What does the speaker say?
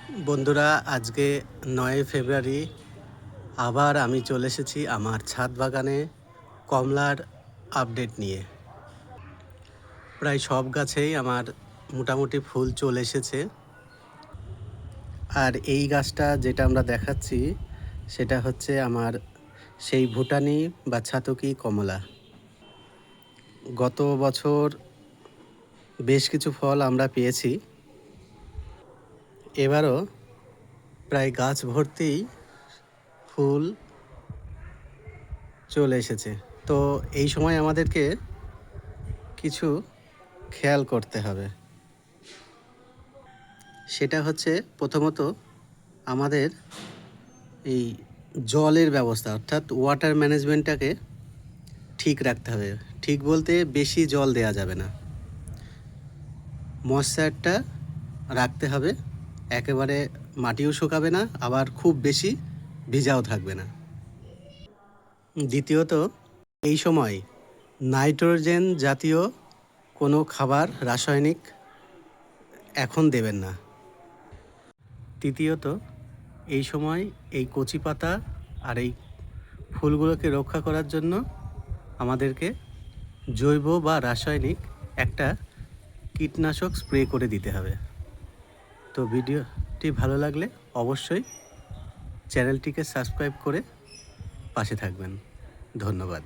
বন্ধুরা, আজকে ৯ ফেব্রুয়ারি আবার আমি চলে এসেছি আমার ছাদ বাগানে কমলার আপডেট নিয়ে। প্রায় সব গাছেই আমার মোটামুটি ফুল চলে এসেছে। আর এই গাছটা যেটা আমরা দেখাচ্ছি সেটা হচ্ছে আমার সেই ভুটানি বা ছাতকি কমলা। গত বছর বেশ কিছু ফল আমরা পেয়েছি। এবারও প্রায় গাছ ভর্তি ফুল চলে এসেছে। তো এই সময় আমাদেরকে কিছু খেয়াল করতে হবে। সেটা হচ্ছে প্রথমত আমাদের এই জলের ব্যবস্থা, অর্থাৎ ওয়াটার ম্যানেজমেন্টটাকে ঠিক রাখতে হবে। ঠিক বলতে বেশি জল দেওয়া যাবে না, ময়েশ্চারটা রাখতে হবে। একেবারে মাটিও শুকাবে না, আবার খুব বেশি ভিজাও থাকবে না। দ্বিতীয়ত, এই সময় নাইট্রোজেন জাতীয় কোনো খাবার, রাসায়নিক এখন দেবেন না। তৃতীয়ত, এই সময় এই কচি পাতা আর এই ফুলগুলোকে রক্ষা করার জন্য আমাদেরকে জৈব বা রাসায়নিক একটা কীটনাশক স্প্রে করে দিতে হবে। তো ভিডিওটি ভালো লাগলে অবশ্যই চ্যানেলটিকে সাবস্ক্রাইব করে পাশে থাকবেন। ধন্যবাদ।